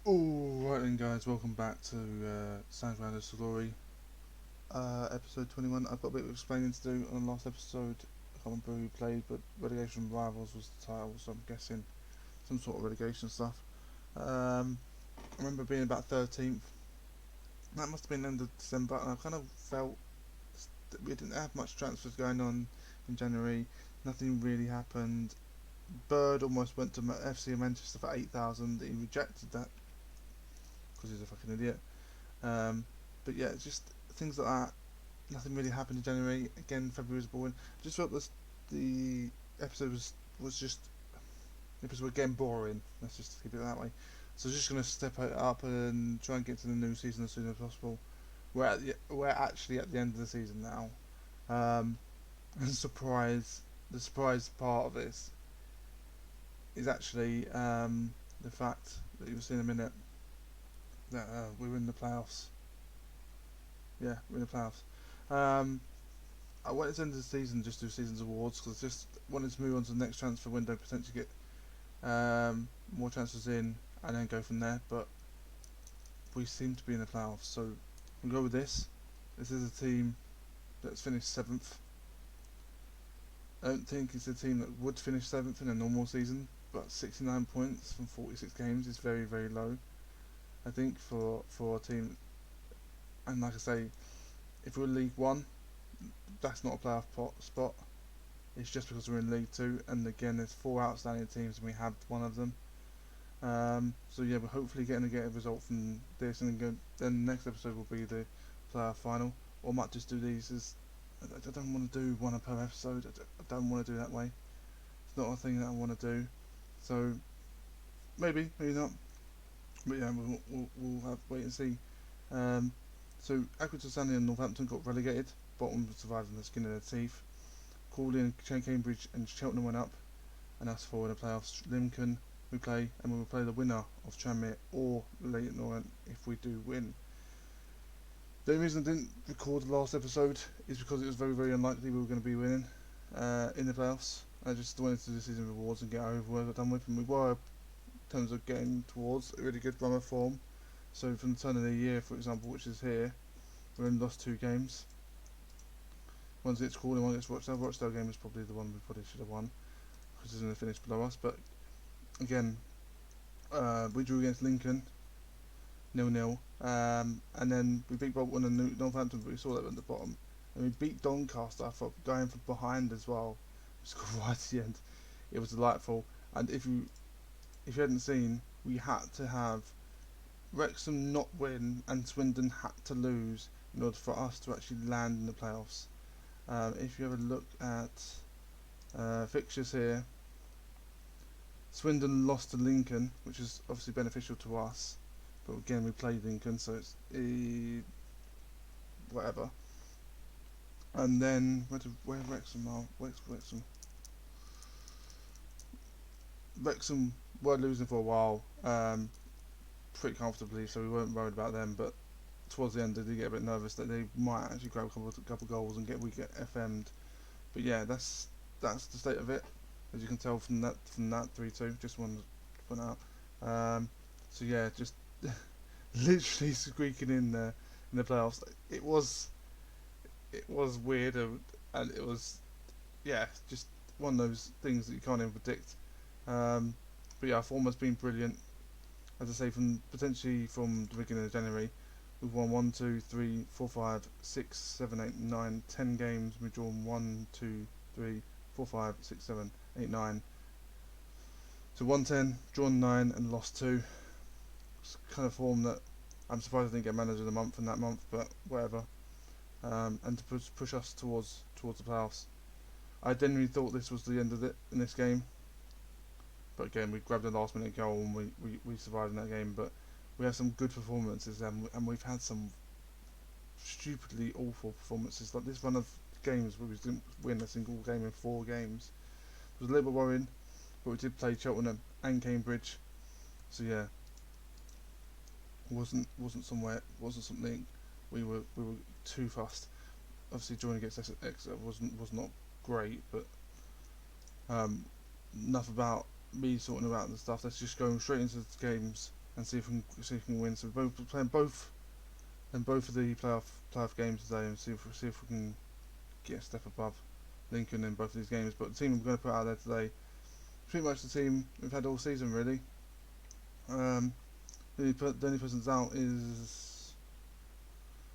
Alright then guys, welcome back to Sandgrounders Story, episode 21. I've got a bit of explaining to do on the last episode. I can't remember who played, but Relegation Rivals was the title, so I'm guessing some sort of relegation stuff. I remember being about 13th. That must have been end of December, and I kind of felt that we didn't have much transfers going on in January. Nothing really happened. Bird almost went to FC Manchester for 8,000. He rejected that because he's a fucking idiot. Um, but yeah, just things like that. Nothing really happened in January. Again, February was boring. I just felt the episode was just the episode again boring. Let's just keep it that way. So just gonna step it up and try and get to the new season as soon as possible. We're actually at the end of the season now. And the surprise part of this is actually the fact that you'll see in a minute that we're in the playoffs. Yeah, we're in the playoffs. Um, I wanted to end the season just do seasons awards because I just wanted to move on to the next transfer window, potentially get more transfers in, and then go from there. But we seem to be in the playoffs, so we'll go with this. This is a team that's finished seventh. I don't think it's a team that would finish seventh in a normal season, but 69 points from 46 games is very, very low. I think for a team, and like I say, if we're League One, that's not a playoff spot. It's just because we're in League Two, and again, there's four outstanding teams, and we have one of them. So yeah, we're hopefully getting to get a result from this, and then the next episode will be the playoff final. Or I might just do these as I don't want to do one per episode. I don't want to do that way. It's not a thing that I want to do. So maybe not. But yeah, we'll have to wait and see. Um, so Accrington Stanley and Northampton got relegated. Bottom survived on the skin of their teeth. Crawley and Cambridge and Cheltenham went up, and us four in the playoffs. Lincoln we play, and we will play the winner of Tranmere or Leyton Orient if we do win. The only reason I didn't record the last episode is because it was very, very unlikely we were going to be winning in the playoffs. I just wanted to do the season rewards and get over what I've done with, and we were in terms of getting towards a really good run of form. So from the turn of the year, for example, which is here, we only lost 2 games. One gets Crawley, one gets Rochdale. Rochdale game is probably the one we probably should have won because it's going to finish below us. But again, we drew against Lincoln 0-0, and then we beat Bolton and Northampton, but we saw that at the bottom. And we beat Doncaster for going from behind as well. We scored right at the end. It was delightful. And if you hadn't seen, we had to have Wrexham not win and Swindon had to lose in order for us to actually land in the playoffs. If you have a look at fixtures here, Swindon lost to Lincoln, which is obviously beneficial to us. But again, we played Lincoln, so it's whatever. And then where Wrexham are? Where's Wrexham? Wrexham were losing for a while, pretty comfortably, so we weren't worried about them. But towards the end, they did get a bit nervous that they might actually grab a couple goals and we get FM'd. But yeah, that's the state of it, as you can tell from that 3-2. Just wanted to point out. So yeah, just literally squeaking in the playoffs. It was weird, and it was just one of those things that you can't even predict. But yeah, our form has been brilliant. As I say, potentially from the beginning of January, we've won 1, 2, 3, 4, 5, 6, 7, 8, 9, 10 games. We've drawn 1, 2, 3, 4, 5, 6, 7, 8, 9. So 110, drawn 9, and lost 2. It's kind of form that I'm surprised I didn't get manager of the month in that month, but whatever. And to push us towards the playoffs. I genuinely thought this was the end of it in this game, but again, we grabbed a last minute goal and we survived in that game. But we have some good performances, and we've had some stupidly awful performances. Like this run of games where we didn't win a single game in 4 games. It was a little bit worrying, but we did play Cheltenham and Cambridge, so yeah, wasn't something we were too fast. Obviously, drawing against Exeter was not great, but enough about me sorting about the stuff. Let's just go straight into the games. and see if we can win. So we're playing both of the playoff games today, and see if we can get a step above Lincoln in both of these games. But the team we're going to put out there today, pretty much the team we've had all season really. The only person's out is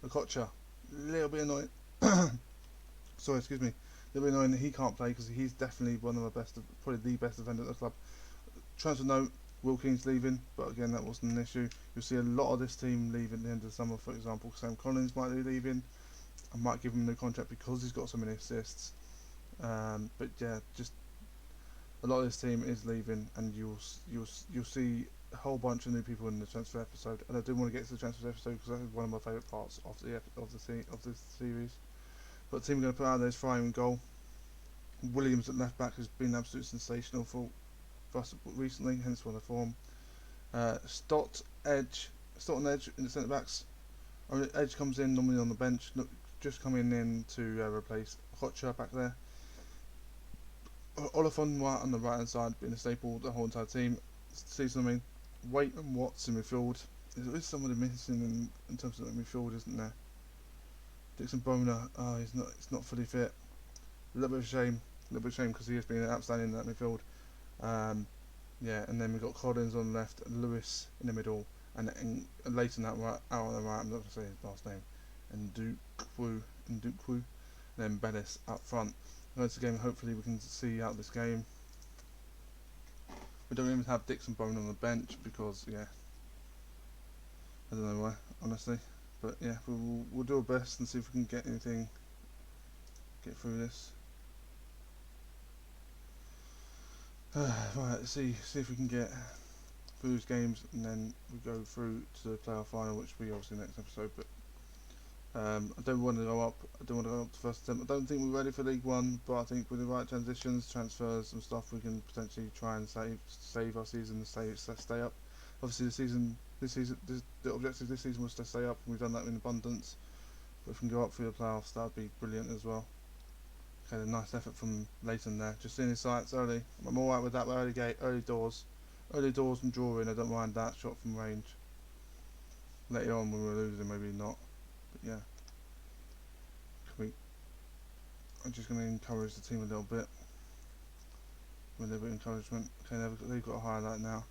Okocha. A little bit annoying. Sorry, excuse me. A little bit annoying that he can't play because he's definitely one of the best, probably the best defender at the club. Transfer note: Will King's leaving, but again that wasn't an issue. You'll see a lot of this team leave at the end of the summer. For example, Sam Collins might be leaving. I might give him a new contract because he's got so many assists. But yeah, just a lot of this team is leaving, and you'll see a whole bunch of new people in the transfer episode. And I do want to get to the transfer episode because that's one of my favourite parts of this series. But the team we're going to put out there is Fry in goal. Williams at left back has been absolutely sensational for us recently, hence one of the form. Stott and Edge in the centre backs. I mean, Edge comes in normally on the bench, just coming in to replace Hotcher back there. Oliphant on the right hand side being a staple of the whole entire team. Season, I mean, Waite and Watts in midfield. There is somebody missing in terms of the midfield, isn't there? Dixon Boner, he's not fully fit. A little bit of shame because he has been outstanding in that midfield. Yeah, and then we've got Collins on the left, Lewis in the middle, and Leighton out on the right. I'm not going to say his last name. And Dukwu, and then Bellis up front. Once again, hopefully we can see out this game. We don't even have Dixon Bone on the bench because, yeah, I don't know why, honestly. But yeah, we'll do our best and see if we can get through this. Right, see if we can get through these games, and then we go through to the playoff final, which will be obviously next episode. But I don't want to go up. I don't want to go up to first attempt. I don't think we're ready for League One, but I think with the right transitions, transfers, and stuff, we can potentially try and save our season and stay up. Obviously, the objective this season was to stay up, and we've done that in abundance. But if we can go up through the playoffs, that would be brilliant as well. Okay, a nice effort from Leighton there. Just seeing his sights early. I'm alright with that. Early doors and drawing. I don't mind that shot from range. Later on when we're losing, maybe not. But yeah, I'm just going to encourage the team a little bit with a little bit of encouragement. Okay, they've got a highlight now.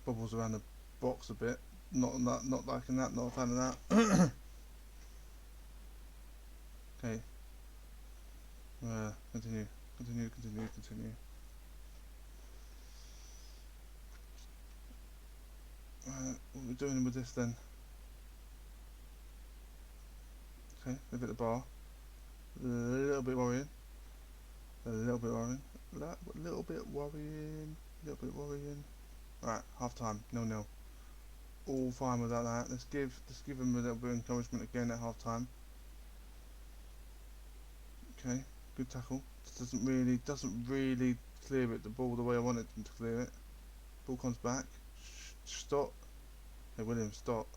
Bubbles around the box a bit. Not liking that. Not a fan of that. Okay. Continue. What are we doing with this then? Okay, they've hit the bar. A little bit worrying. Right, half time, 0-0. All fine without that. Let's give them a little bit of encouragement again at half time. Okay, good tackle. Doesn't really clear it the ball the way I wanted them to clear it. Ball comes back. Stop. Hey William, stop.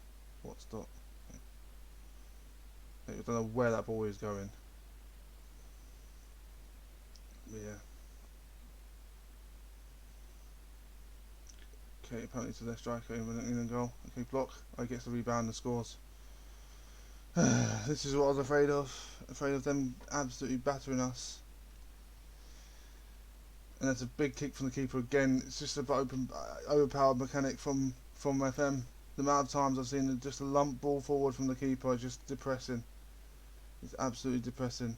What stop? Okay. I don't know where that ball is going. But yeah. Okay, apparently to their striker in goal. Okay, block. I gets the rebound and scores. This is what I was afraid of. Afraid of them absolutely battering us. And that's a big kick from the keeper again. It's just an overpowered mechanic from FM. The amount of times I've seen just a lump ball forward from the keeper is just depressing. It's absolutely depressing.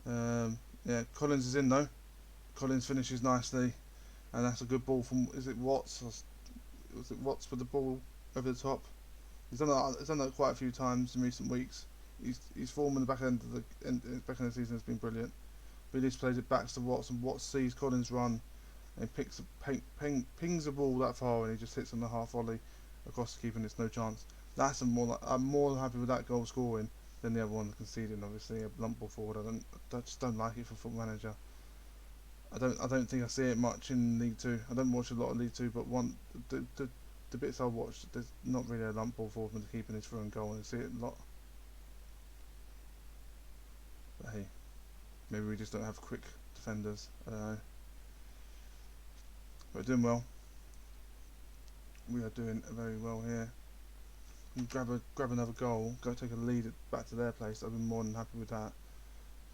Yeah, Collins is in though. Collins finishes nicely, and that's a good ball from. Is it Watts? Was it Watts with the ball over the top? He's done that quite a few times in recent weeks. His form in the back end of the season has been brilliant. But he just plays it back to Watts, and Watts sees Collins run and pings the ball that far, and he just hits on the half volley across the keeper, and it's no chance. I'm more than happy with that goal scoring than the other one conceding. Obviously, a lump ball forward. I just don't like it for Football Manager. I don't think I see it much in League Two. I don't watch a lot of League Two, but the bits I watched, there's not really a lump ball forward from the keeper and his through and goal, and I see it a lot. But hey, maybe we just don't have quick defenders. I don't know. We're doing well. We are doing very well here. Grab another goal. Go take a lead back to their place. I've been more than happy with that.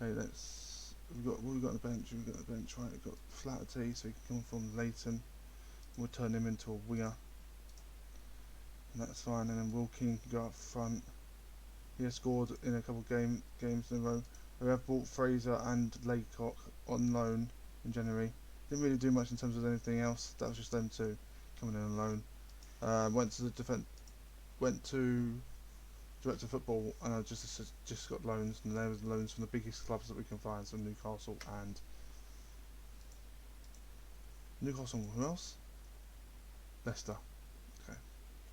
Okay, let's. What we got on the bench? We've got the bench right. We've got Flaherty, so he can come from Leighton. We'll turn him into a winger, and that's fine. And then Will King can go up front. He has scored in a couple of games in a row. We have bought Fraser and Laycock on loan in January. Didn't really do much in terms of anything else. That was just them two coming in on loan. Went to Director of Football, and I just got loans, and there was loans from the biggest clubs that we can find, so Newcastle and who else? Leicester. Okay,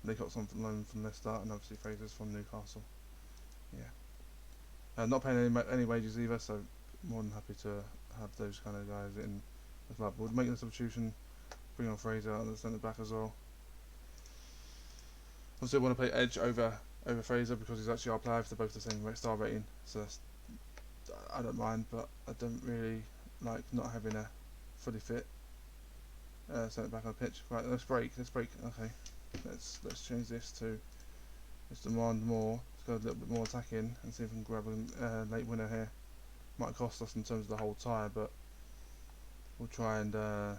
they got some loan from Leicester, and obviously Fraser's from Newcastle. Yeah, not paying any wages either, so more than happy to have those kind of guys in the club. We'll make the substitution, bring on Fraser on the centre back as well. Also want to play Edge over Fraser because he's actually our player if they're both the same star rating, so I don't mind, but I don't really like not having a fully fit centre back on the pitch. Right, let's break. Okay, let's change this to let's demand more. Let's go a little bit more attacking and see if we can grab a late winner here. Might cost us in terms of the whole tie, but we'll try and go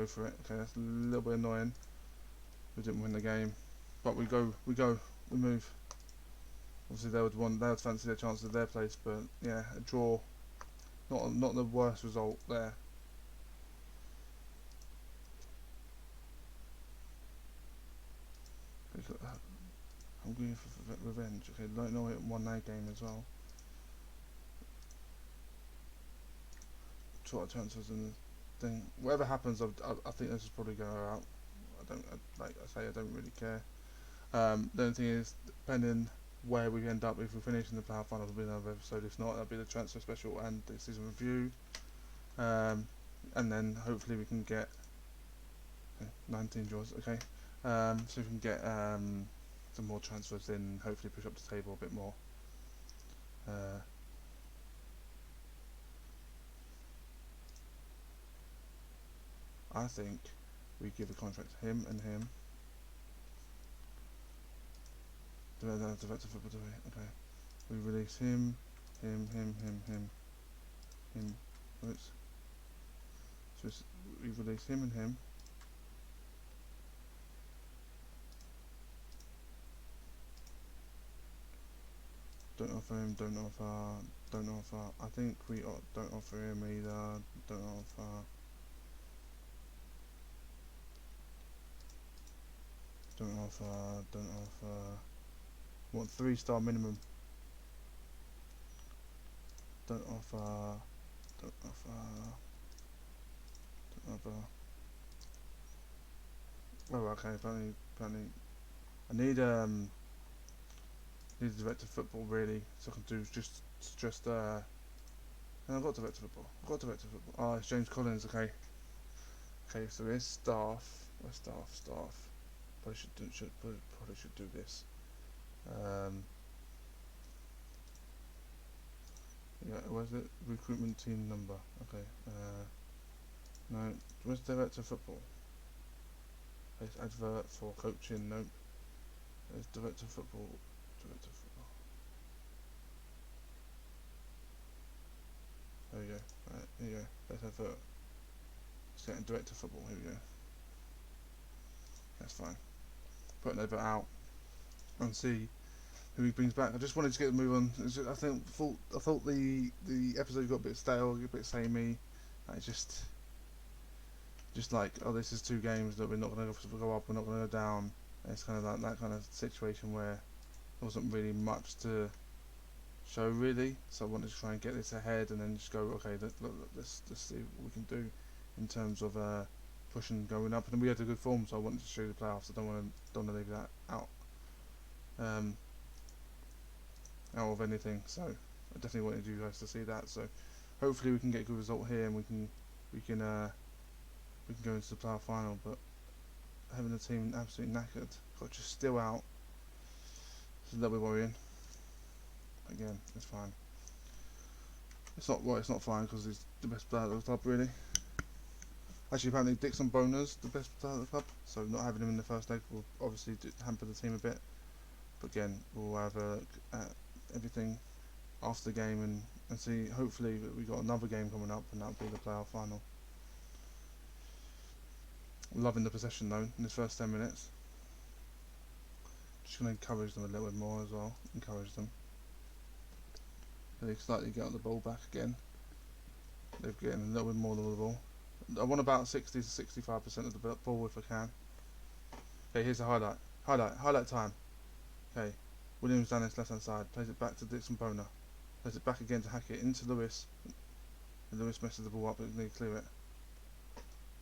for it. Okay, that's a little bit annoying. We didn't win the game, but we move. Obviously they would fancy their chances of their place, but yeah, a draw, not the worst result there. I'm going for revenge. Okay, don't know it won that game as well. Sort of transfers and thing. Whatever happens, I think this is probably going out. Like I say, I don't really care. The only thing is, depending where we end up, if we finish in the playoff final, it'll be another episode. If not, that'll be the transfer special and the season review. And then hopefully we can get 19 draws. Okay, so we can get some more transfers in. Hopefully push up the table a bit more. I think we give a contract to him and him. Okay. We release him. So we release him and him. Don't offer him. Don't offer. I think we don't offer him either. Don't offer. Don't offer. Want 3-star minimum. Don't offer. Oh, okay. Apparently. I need a director of football really, so I can do just. And I've got director of football. Oh, it's James Collins. Okay. Okay, so here's staff. Where's staff? Probably should do this. Yeah, where's the recruitment team number? Okay. No, where's director of football? There's advert for coaching. Nope. There's director of football. There we go. Right, here you go. Let's advert. Let's get director of football. Here we go. That's fine. Put an advert out and see who he brings back. I just wanted to get the move on. I thought the episode got a bit stale, a bit samey. It's just like, oh, this is 2 games that we're not going to go up, we're not going to go down. And it's kind of like that kind of situation where there wasn't really much to show really. So I wanted to try and get this ahead and then just go, okay, let's see what we can do in terms of pushing going up. And we had a good form, so I wanted to show the playoffs. I don't want to leave that out. Out of anything, so I definitely wanted you guys to see that. So hopefully we can get a good result here and we can go into the playoff final. But having the team absolutely knackered, got just still out, it's a little bit worrying. Again, it's fine. It's not fine because he's the best player of the club really. Actually, apparently Dixon Boner's the best player at the club, so not having him in the first leg will obviously hamper the team a bit. But again, we'll have a look at everything after the game and see. Hopefully, we got another game coming up, and that'll be the playoff final. Loving the possession though in his first 10 minutes. Just going to encourage them a little bit more as well. Encourage them. They slightly get the ball back again. They're getting a little bit more of the ball. I want about 60 to 65% of the ball if I can. Okay, here's the highlight. Highlight time. Okay, Williams down his left hand side. Plays it back to Dixon Boner. Plays it back again to Hackett into Lewis. And Lewis messes the ball up, but they clear it.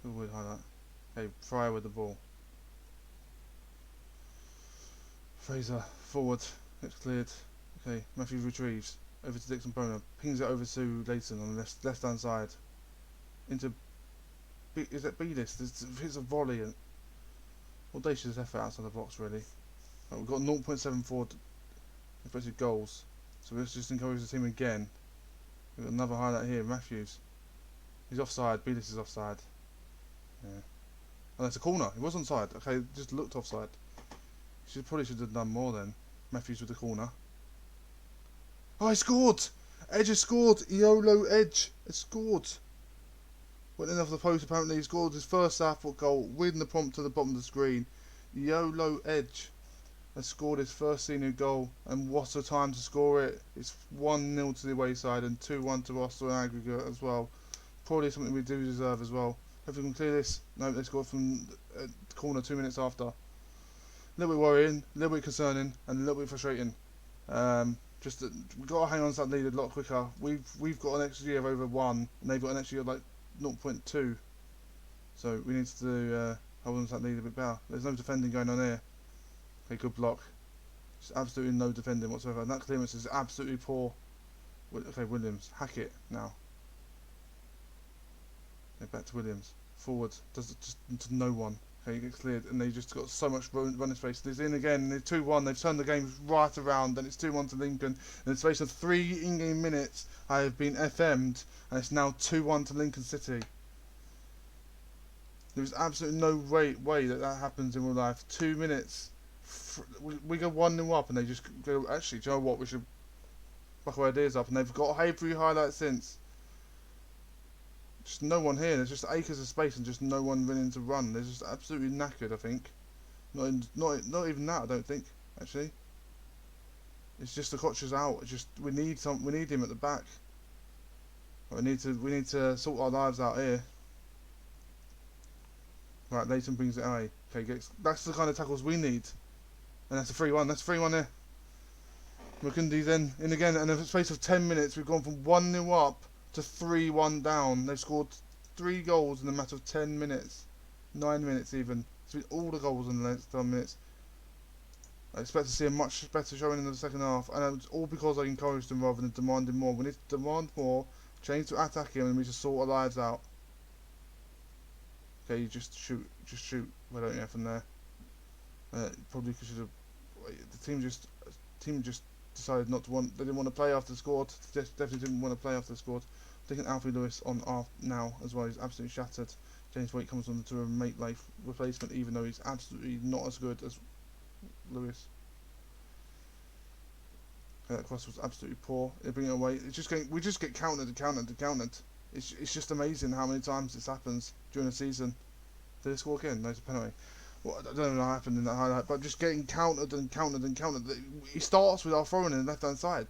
Good weird highlight. Okay, Fryer with the ball. Fraser forward. It's cleared. Okay, Matthews retrieves. Over to Dixon Boner. Pings it over to Leighton on the left hand side. Into is it B-list? It's a volley and audacious effort outside the box really. Right, we've got 0.74 effective goals, so let's just encourage the team again. We've got another highlight here. Matthews, he's offside. B-list is offside. Yeah, oh, that's a corner. He was onside. Okay, just looked offside. Probably should have done more then. Matthews with the corner. Oh, he scored! Edge has scored. Iolo Edge has scored. Went in off the post apparently. He scored his first Southport goal. Reading the prompt to the bottom of the screen. Iolo Edge has scored his first senior goal, and what a time to score it. It's 1-0 to the away side and 2-1 to us in aggregate as well. Probably something we do deserve as well. Hopefully we can clear this. No, they scored from the corner 2 minutes after. A little bit worrying, a little bit concerning, and a little bit frustrating. Just that we've got to hang on to that lead a lot quicker. We've got an XG of over 1, and they've got an XG of like 0.2. So we need to hold on to that lead a bit better. There's no defending going on here. Okay, good block. Just absolutely no defending whatsoever. And that clearance is absolutely poor. Okay, Williams. Hackett now. Okay, back to Williams. Forward. Does it just to no one. Okay, it gets cleared, and they just got so much running space. It's in again, and it's 2-1. They've turned the game right around, and it's 2-1 to Lincoln. In the space of 3 in-game minutes, I have been FM'd, and it's now 2-1 to Lincoln City. There's absolutely no way that happens in real life. 2 minutes. We go 1-0 up, and they just go, actually, do you know what? We should buck our ideas up, and they've got every highlight since. Just no one here. There's just acres of space and just no one willing to run. They're just absolutely knackered. I think. Not even that. I don't think actually. It's just the Koch's out. It's just we need him at the back. We need to sort our lives out here. Right, Leighton brings it away. Okay, that's the kind of tackles we need. And that's a 3-1. That's 3-1 there. Mukundi's then in again, and in the space of 10 minutes, we've gone from 1-0 up to 3-1 down. They've scored 3 goals in a matter of 10 minutes. 9 minutes even. It's been all the goals in the next 10 minutes. I expect to see a much better showing in the second half, and it's all because I encouraged them rather than demanding more. We need to demand more, change to attacking, and we just sort our lives out. Okay, you just shoot. Why don't you from there? Probably should have. The team just decided not to want. They didn't want to play after the scored. Definitely didn't want to play after the scored. Thinking Alfie Lewis on off now as well. He's absolutely shattered. James Waite comes on to a mate life replacement, even though he's absolutely not as good as Lewis. That cross was absolutely poor. They bring it away. We just get countered. It's just amazing how many times this happens during the season. Did they score again? No, it's a penalty. Well, I don't know what happened in that highlight, but just getting countered. He starts with our throwing in the left hand side.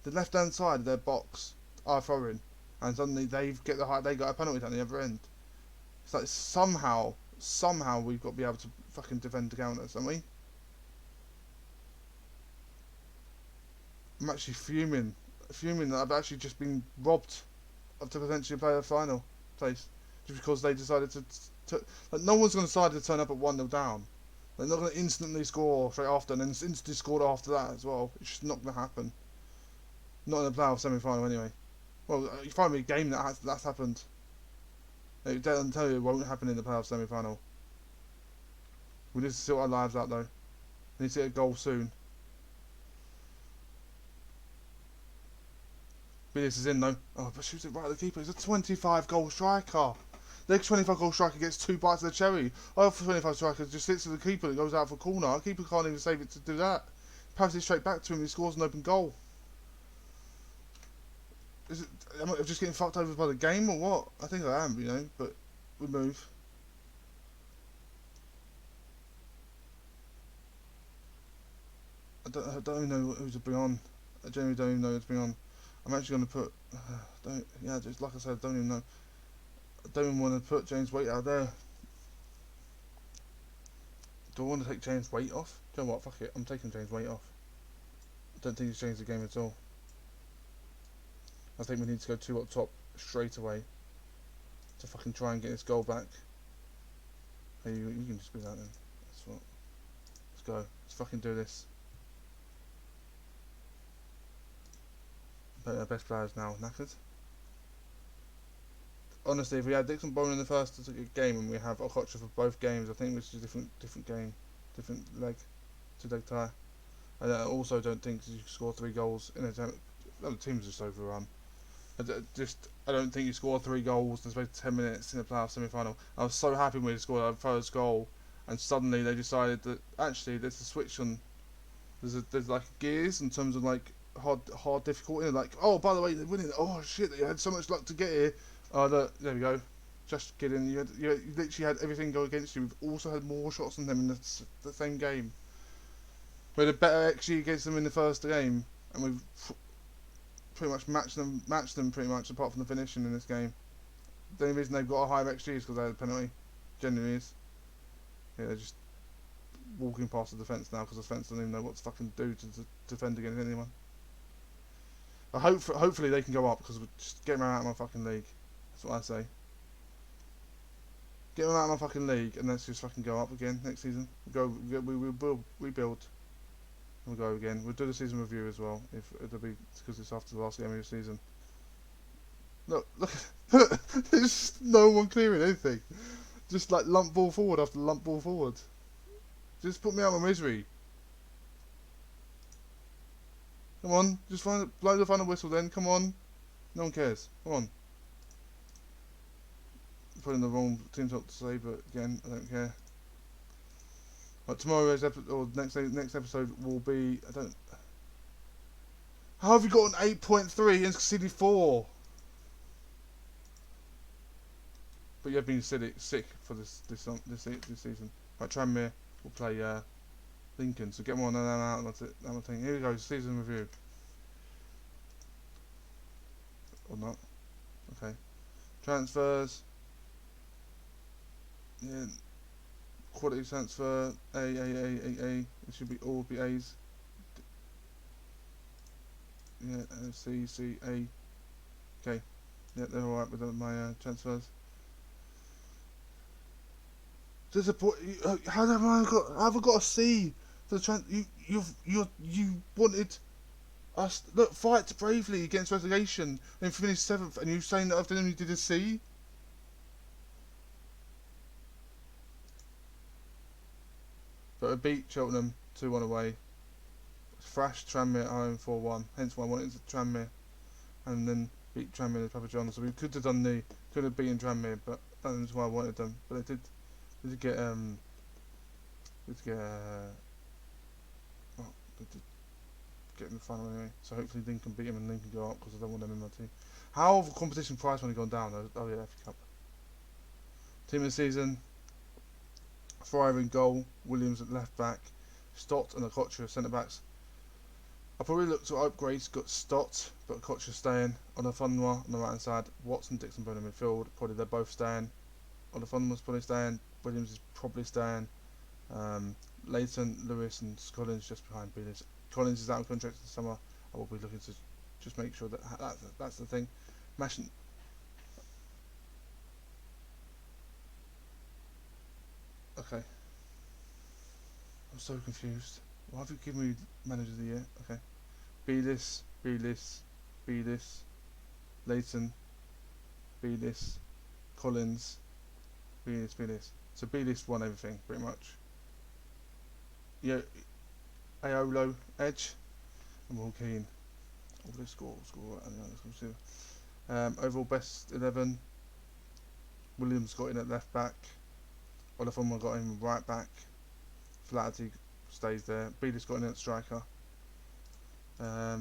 The left hand side of their box are throwing, and suddenly they got a penalty down the other end. It's like somehow we've got to be able to fucking defend the counters, haven't we? I'm actually fuming that I've actually just been robbed of to potentially play a final place just because they decided to like, no one's going to decide to turn up at 1-0 down. They're not going to instantly score straight after and then instantly score after that as well. It's just not going to happen. Not in the playoff semi-final anyway. Well, you find me a game that's happened. I'll tell you it won't happen in the playoff semi-final. We need to sort our lives out though. We need to get a goal soon. This is in though. Oh, but shoots it right at the keeper. He's a 25 goal striker. Their 25 goal striker gets 2 bites of the cherry. Our 25 striker just sits with the keeper and goes out for a corner. Our keeper can't even save it to do that. Passes it straight back to him. He scores an open goal. Am I just getting fucked over by the game or what? I think I am, you know. But we move. I don't even know who to bring on. I genuinely don't even know who to bring on. I'm actually going to put. Just like I said, I don't even know. I don't even want to put James Waite out there. Do I want to take James Waite off? Do you know what? Fuck it. I'm taking James Waite off. I don't think he's changed the game at all. I think we need to go 2 up top straight away to fucking try and get this goal back. Hey, you can just do that then. That's what. Let's go. Let's fucking do this. But our best players now knackered. Honestly, if we had Dixon Bowman in the first game and we have Okocha for both games, I think it's a different game, different leg, 2-leg tie. And I also don't think you score 3 goals in a the team's just overrun. I don't think you score 3 goals in the space of 10 minutes in a playoff semi-final. I was so happy when we scored our first goal, and suddenly they decided that actually there's a switch on. There's like gears in terms of like hard difficulty. Like, oh, by the way, they're winning. Oh shit, they had so much luck to get here. Look, there we go. Just kidding. You literally had everything go against you. We've also had more shots than them in the same game. We had a better XG against them in the first game, and we've pretty much matched them pretty much, apart from the finishing in this game. The only reason they've got a higher XG is because they had a penalty. Genuinely is. Yeah, they're just walking past the defence now because the defence don't even know what to fucking do to defend against anyone. Hopefully they can go up, because we're just getting them out of my fucking league. That's what I say. Get them out of my fucking league and let's just fucking go up again next season. We will rebuild. We'll go again. We'll do the season review as well, if it'll be because it's after the last game of the season. Look, there's no one clearing anything. Just like lump ball forward after lump ball forward. Just put me out of my misery. Come on, just blow the final whistle then. Come on, no one cares. Come on. Put in the wrong team talk to say, but again, I don't care. Right, tomorrow's episode or next episode will be How have you got an 8.3 and conceded 4? But you've been sick for this season. Right, Tranmere will play Lincoln, so get more on that out. That's it. That thing. Here we go. Season review. Or not? Okay. Transfers. Yeah. Quality transfer. A. It should be all be A's. Yeah. C. A. Okay. Yeah, they're alright with my transfers. How have I got a C for the you wanted us fight bravely against relegation and finish 7th, and you saying that after only did a C? But we beat Cheltenham 2-1 away. Thrashed Tranmere at home 4-1. Hence why I wanted to Tranmere, and then beat Tranmere at Papa John's. So we could have beaten Tranmere, but that's why I wanted them. But they did get get in the final anyway. So hopefully Lincoln beat him and Lincoln go up, because I don't want them in my team. How have competition price money gone down? Oh yeah, FA Cup. Team of the season: Fryer in goal, Williams at left back, Stott and Okocha centre backs. I probably looked to upgrade, got Stott, but Okocha staying. On the Funwa on the right hand side, Watson, Dixon, Bowman midfield. Probably they're both staying. On the Funwa's probably staying. Williams is probably staying. Leighton, Lewis and Collins just behind Belis. Collins is out of contract this summer. I will be looking to just make sure that's the thing. Mashing. Okay. I'm so confused. Why have you given me manager of the year? Okay. Belis, Leighton, Belis, Collins, Belis. So Belis won everything pretty much. Yeah. Aolo, Edge, and Will Keane. Oh, let's score. I don't know, let's go. Overall best 11. Williams got in at left back. Olafama got in right back. Flaherty stays there. Beedis got in at striker. A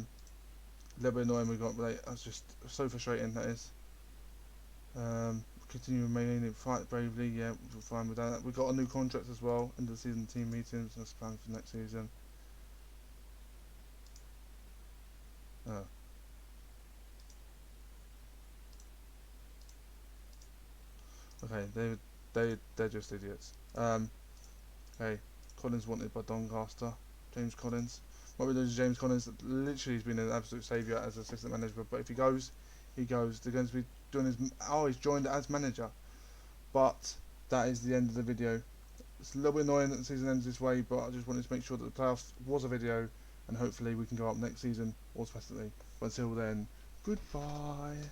little bit annoying we got late. That's just so frustrating, that is. Continue remaining, fight bravely. Yeah, we're fine with that. We got a new contract as well. End of the season team meetings. That's planned for next season. Oh. Okay, they're just idiots. Okay, Collins wanted by Doncaster. James Collins. What we do is James Collins literally has been an absolute saviour as assistant manager. But if he goes, he goes. They're going to be doing his. Oh, he's joined as manager. But that is the end of the video. It's a little bit annoying that the season ends this way, but I just wanted to make sure that the playoffs was a video, and hopefully we can go up next season automatically. But until then, goodbye.